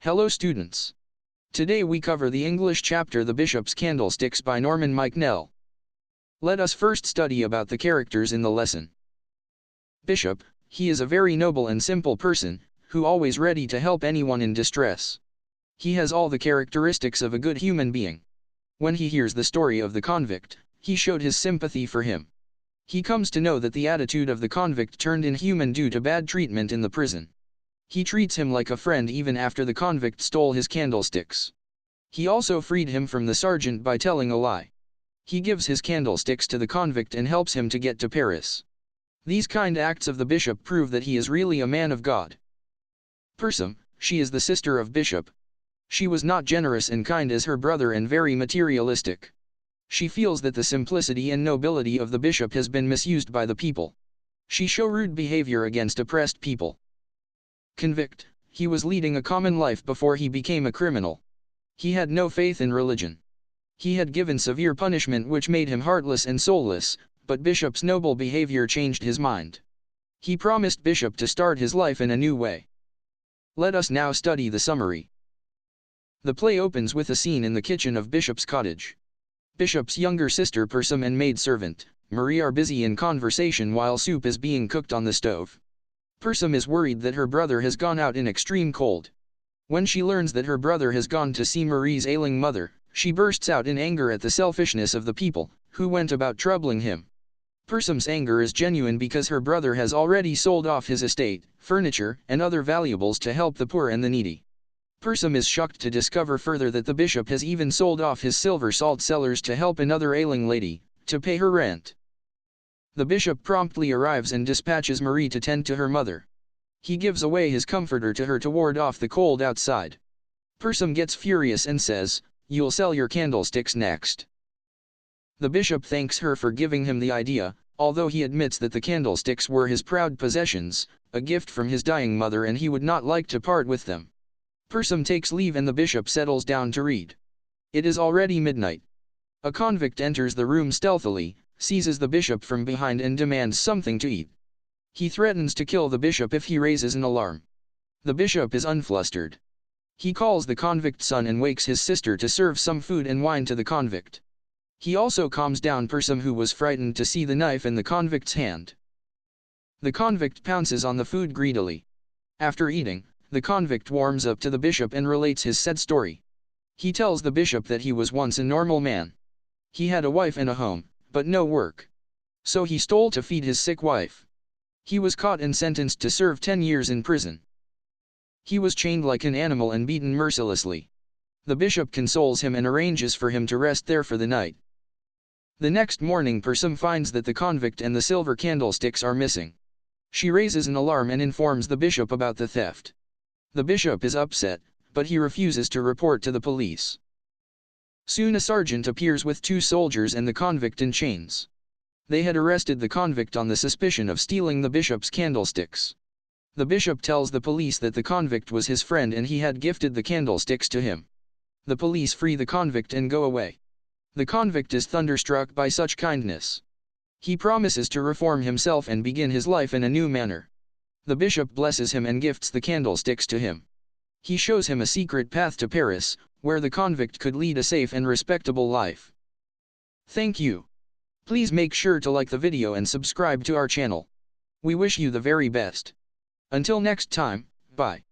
Hello students. Today we cover the English chapter The Bishop's Candlesticks by Norman Mickenelle. Let us first study about the characters in the lesson. Bishop, he is a very noble and simple person, who always ready to help anyone in distress. He has all the characteristics of a good human being. When he hears the story of the convict, he showed his sympathy for him. He comes to know that the attitude of the convict turned inhuman due to bad treatment in the prison. He treats him like a friend even after the convict stole his candlesticks. He also freed him from the sergeant by telling a lie. He gives his candlesticks to the convict and helps him to get to Paris. These kind acts of the bishop prove that he is really a man of God. Persum, she is the sister of Bishop. She was not generous and kind as her brother and very materialistic. She feels that the simplicity and nobility of the bishop has been misused by the people. She show rude behavior against oppressed people. Convict, he was leading a common life before he became a criminal. He had no faith in religion. He had given severe punishment which made him heartless and soulless, but Bishop's noble behavior changed his mind. He promised Bishop to start his life in a new way. Let us now study the summary. The play opens with a scene in the kitchen of Bishop's cottage. Bishop's younger sister Persum and maid-servant, Marie are busy in conversation while soup is being cooked on the stove. Persum is worried that her brother has gone out in extreme cold. When she learns that her brother has gone to see Marie's ailing mother, she bursts out in anger at the selfishness of the people, who went about troubling him. Persum's anger is genuine because her brother has already sold off his estate, furniture, and other valuables to help the poor and the needy. Persum is shocked to discover further that the bishop has even sold off his silver salt cellars to help another ailing lady, to pay her rent. The bishop promptly arrives and dispatches Marie to tend to her mother. He gives away his comforter to her to ward off the cold outside. Persum gets furious and says, "You'll sell your candlesticks next." The bishop thanks her for giving him the idea, although he admits that the candlesticks were his proud possessions, a gift from his dying mother, and he would not like to part with them. Persum takes leave and the bishop settles down to read. It is already midnight. A convict enters the room stealthily, seizes the bishop from behind and demands something to eat. He threatens to kill the bishop if he raises an alarm. The bishop is unflustered. He calls the convict's son and wakes his sister to serve some food and wine to the convict. He also calms down Persum, who was frightened to see the knife in the convict's hand. The convict pounces on the food greedily. After eating, the convict warms up to the bishop and relates his sad story. He tells the bishop that he was once a normal man. He had a wife and a home, but no work. So he stole to feed his sick wife. He was caught and sentenced to serve 10 years in prison. He was chained like an animal and beaten mercilessly. The bishop consoles him and arranges for him to rest there for the night. The next morning Persum finds that the convict and the silver candlesticks are missing. She raises an alarm and informs the bishop about the theft. The bishop is upset, but he refuses to report to the police. Soon a sergeant appears with 2 soldiers and the convict in chains. They had arrested the convict on the suspicion of stealing the bishop's candlesticks. The bishop tells the police that the convict was his friend and he had gifted the candlesticks to him. The police free the convict and go away. The convict is thunderstruck by such kindness. He promises to reform himself and begin his life in a new manner. The bishop blesses him and gifts the candlesticks to him. He shows him a secret path to Paris, where the convict could lead a safe and respectable life. Thank you. Please make sure to like the video and subscribe to our channel. We wish you the very best. Until next time, bye.